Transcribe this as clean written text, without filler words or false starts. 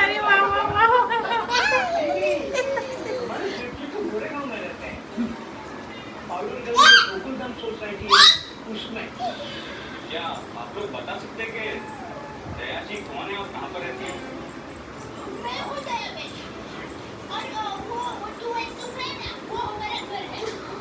अरे वाह वाह वाह सोसाइटी उसमें क्या आप लोग बता सकते हैं कि दया जी कौन है और कहाँ पर रहती है? मैं हूँ दया बेटी और वो 2x2 है ना, वो हमारा घर है।